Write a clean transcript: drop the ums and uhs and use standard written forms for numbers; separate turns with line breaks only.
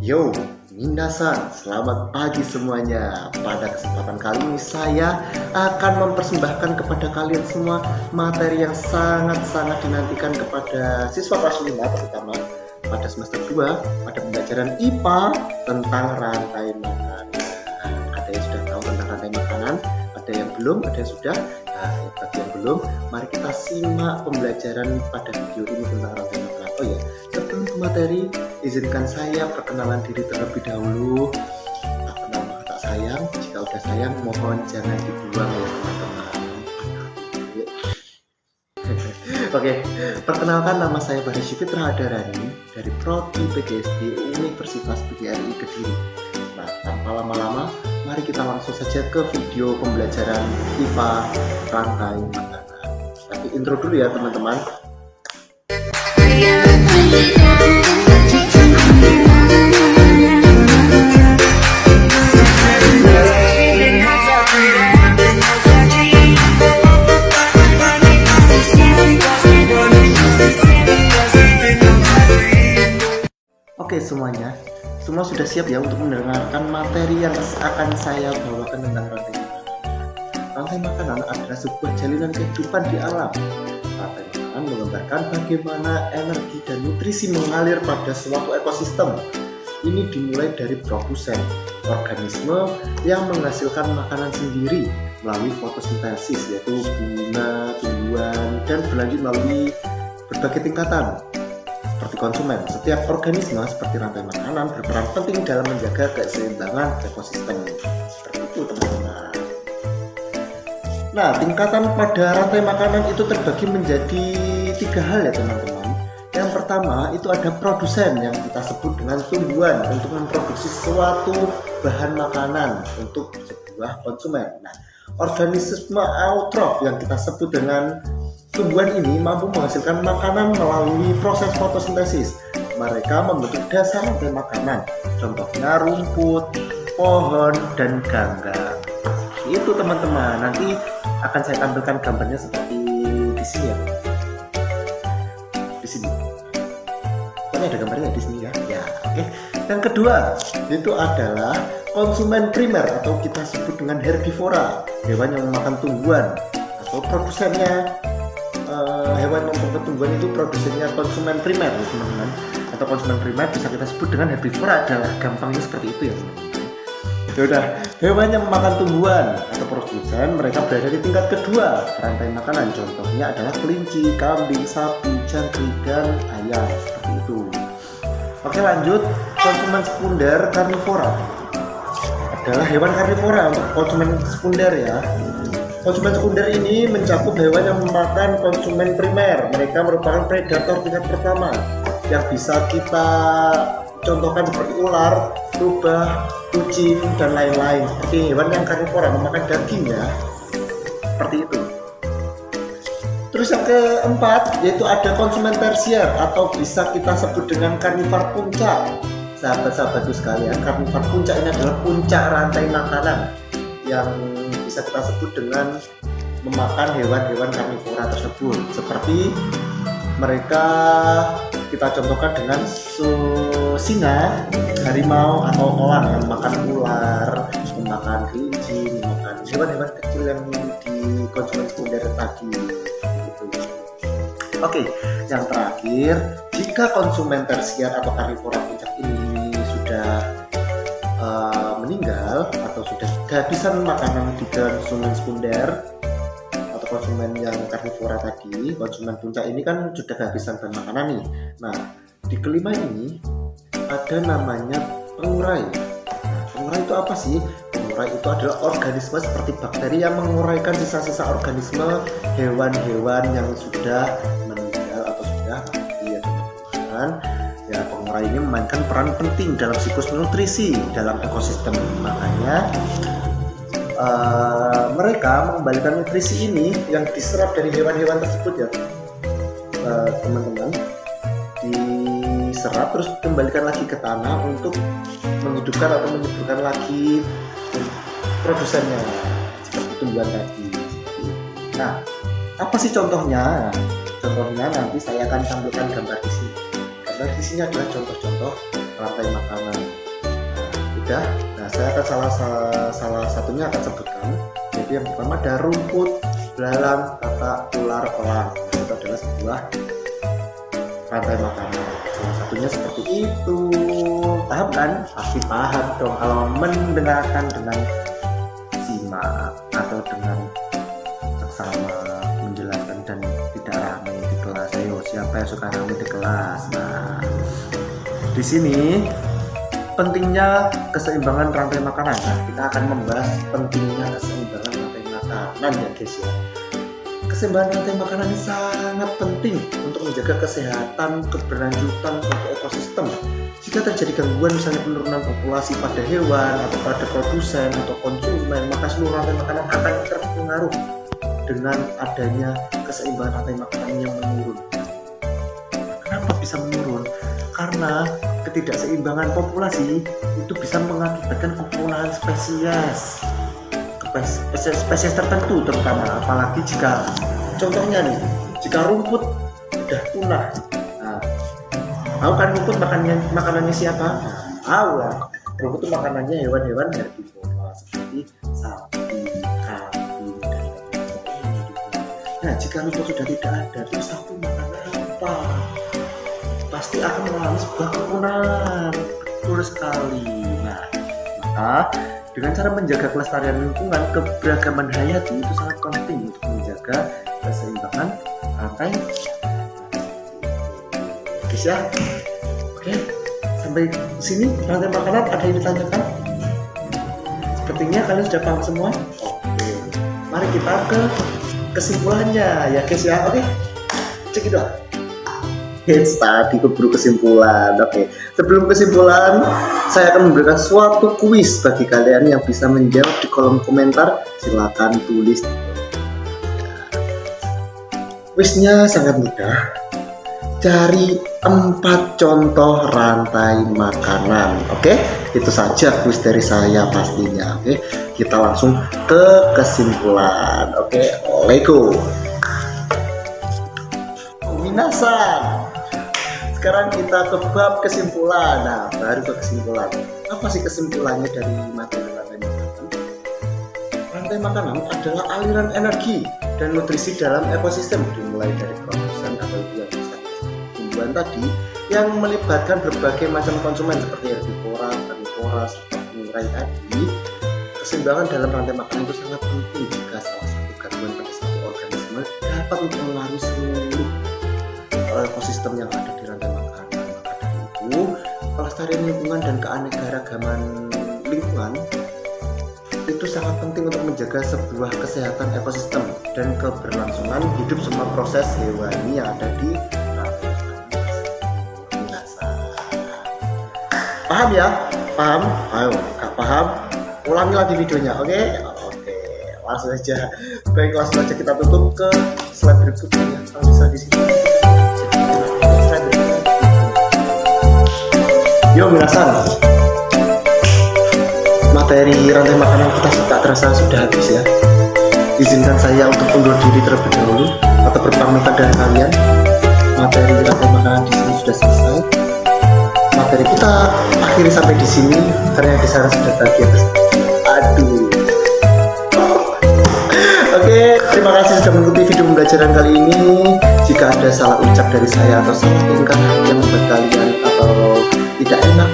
Yo, minasan, selamat pagi semuanya. Pada kesempatan kali ini saya akan mempersembahkan kepada kalian semua materi yang sangat-sangat dinantikan kepada siswa kelas 5 terutama pada semester 2 pada pembelajaran IPA tentang rantai makanan. Ada yang sudah tahu tentang rantai makanan, ada yang belum, ada yang sudah. Nah, bagi yang belum, mari kita simak pembelajaran pada video ini tentang rantai makanan. Oh ya, sebelum ke materi, izinkan saya perkenalan diri terlebih dahulu. Aku nama tak sayang, jika udah sayang mohon jangan dibuang ya teman-teman. Oke, perkenalkan nama saya Baris Fitra Adarani dari Prodi PGSD Universitas PGRI Kediri. Nah, tanpa lama-lama, mari kita langsung saja ke video pembelajaran IPA rantai makanan. Tapi intro dulu ya teman-teman. Oke semuanya, semua sudah siap ya untuk mendengarkan materi yang akan saya bawakan tentang rantai makanan. Rantai makanan adalah sebuah jalinan kehidupan di alam. Rantai makanan menggambarkan bagaimana energi dan nutrisi mengalir pada suatu ekosistem. Ini dimulai dari produsen, organisme yang menghasilkan makanan sendiri melalui fotosintesis, yaitu bunga, tumbuhan, dan berlanjut melalui berbagai tingkatan. Seperti konsumen, setiap organisme seperti rantai makanan berperan penting dalam menjaga keseimbangan ekosistem. Seperti itu teman-teman. Nah, tingkatan pada rantai makanan itu terbagi menjadi 3 hal ya teman-teman. Yang pertama itu ada produsen yang kita sebut dengan tumbuhan untuk memproduksi suatu bahan makanan untuk sebuah konsumen. Nah, organisme autrof yang kita sebut dengan tumbuhan ini mampu menghasilkan makanan melalui proses fotosintesis. Mereka membentuk dasar rantai makanan, contohnya rumput, pohon, dan ganggang. Itu teman-teman, nanti akan saya tampilkan gambarnya seperti di sini ya. Di sini. Ini ada gambarnya di sini ya. Ya, oke. Yang kedua itu adalah konsumen primer atau kita sebut dengan herbivora, hewan yang memakan tumbuhan atau produsennya. Hewan yang memakan tumbuhan itu produsennya konsumen primer ya teman-teman, atau konsumen primer bisa kita sebut dengan herbivora, adalah gampangnya seperti itu ya teman-teman. Yaudah, hewan yang memakan tumbuhan atau produsen mereka berada di tingkat kedua rantai makanan, contohnya adalah kelinci, kambing, sapi, jangkrik, dan ayam seperti itu. Oke lanjut, konsumen sekunder karnivora adalah hewan karnivora untuk konsumen sekunder ya. Konsumen sekunder ini mencakup hewan yang memakan konsumen primer. Mereka merupakan predator tingkat pertama yang bisa kita contohkan seperti ular, rubah, kucing, dan lain-lain. Seperti hewan yang karnivora memakan daging ya. Seperti itu. Terus yang keempat yaitu ada konsumen tersier atau bisa kita sebut dengan karnivor puncak. Sahabat-sahabatku sekalian, karnivor puncak ini adalah puncak rantai makanan yang bisa kita sebut dengan memakan hewan-hewan karnivora tersebut. Seperti mereka kita contohkan dengan singa, harimau, atau elang yang memakan ular, memakan kelinci, memakan hewan-hewan kecil yang di konsumen sekunder tadi. Oke, yang terakhir, jika konsumen tersier atau karnivora puncak ini sudah meninggal atau sudah kehabisan makanan di konsumen sekunder atau konsumen yang karnivora tadi, konsumen puncak ini kan sudah kehabisan bahan makanan nih. Nah, di kelima ini ada namanya pengurai. Nah, pengurai itu apa sih? Pengurai itu adalah organisme seperti bakteri yang menguraikan sisa-sisa organisme hewan-hewan yang sudah meninggal atau sudah mati ya teman-teman. Ya, pengurai ini memainkan peran penting dalam siklus nutrisi dalam ekosistem. Makanya mereka mengembalikan nutrisi ini yang diserap dari hewan-hewan tersebut ya teman-teman, diserap terus kembalikan lagi ke tanah untuk menghidupkan atau menyuburkan lagi produsennya seperti tumbuhan tadi. Nah, apa sih contohnya? Contohnya nanti saya akan tampilkan gambar di sini. Di sini adalah contoh-contoh rantai makanan. mudah. Nah, saya akan salah satunya akan sebutkan. Jadi yang pertama ada rumput, belalang, katak, ular, elang. Itu adalah sebuah rantai makanan. Salah satunya seperti itu. Paham kan? Pasti paham dong kalau mendengarkan dengan simak atau dengan seksama menjelaskan dan tidak ramai di kelas. Ayo, siapa yang suka ramai di kelas? Nah, di sini pentingnya keseimbangan rantai makanan. Nah, kita akan membahas pentingnya keseimbangan rantai makanan ya guys ya. Keseimbangan rantai makanan ini sangat penting untuk menjaga kesehatan, keberlanjutan suatu ekosistem. Jika terjadi gangguan misalnya penurunan populasi pada hewan atau pada produsen atau konsumen, maka seluruh rantai makanan akan terpengaruh dengan adanya keseimbangan rantai makanan yang menurun. Kenapa bisa menurun? Karena ketidakseimbangan populasi itu bisa mengakibatkan kepunahan spesies tertentu, terutama apalagi jika contohnya nih, jika rumput sudah punah. Nah, tahu kan rumput makanannya siapa? Tahu ya, rumput itu makanannya hewan-hewan herbivora seperti sapi, kambing, dan lain-lain. Nah, jika rumput sudah tidak ada, terus sapi makan apa? Pasti akan mengalami sebuah kepunahan. Betul sekali. Nah, maka dengan cara menjaga kelestarian lingkungan, keberagaman hayati itu sangat penting untuk menjaga keseimbangan rantai. Guys ya, oke, sampai sini rantai makanan ada yang ditanyakan? Sepertinya kalian sudah paham semua. Oke, mari kita ke kesimpulannya ya guys ya. Oke, cek itu. Tadi keburu kesimpulan. Oke, sebelum kesimpulan, saya akan memberikan suatu kuis bagi kalian yang bisa menjawab di kolom komentar. Silakan tulis. Kuisnya sangat mudah. Cari 4 contoh rantai makanan. Oke, itu saja kuis dari saya pastinya. Oke, kita langsung ke kesimpulan. Oke, Lego. Minasan. Sekarang kita ke bab kesimpulan. Nah, baru ke kesimpulan. Apa sih kesimpulannya dari materi rantai makanan? Rantai makanan adalah aliran energi dan nutrisi dalam ekosistem, dimulai dari produsen atau yang tumbuhan tadi yang melibatkan berbagai macam konsumen seperti herbivora, karnivora, serta pengurai tadi. Keseimbangan dalam rantai makanan itu sangat penting jika salah satu gangguan pada satu organisme dapat mempengaruhi seluruh ekosistem yang ada di rantai makanan. Maka dari itu, pelestarian lingkungan dan keanekaragaman lingkungan itu sangat penting untuk menjaga sebuah kesehatan ekosistem dan keberlangsungan hidup semua proses hewani yang ada di rantai makanan. Paham ya? Paham? Ayo, gak paham? Ulangi lagi videonya, oke? Oke, langsung aja. Baik, langsung aja kita tutup ke slide berikutnya. Kalau bisa di sini. Yo minasan, materi rantai makanan kita tak terasa sudah habis ya. Izinkan saya untuk undur diri terlebih dahulu atau berpamitan dari kalian. Materi rantai makanan di sini sudah selesai. Materi kita akhiri sampai di sini karena di sana sudah tadi atas. Aduh. Oke, terima kasih sudah mengikuti video pembelajaran kali ini. Jika ada salah ucap dari saya atau salah tingkah yang membuat kalian atau tidak enak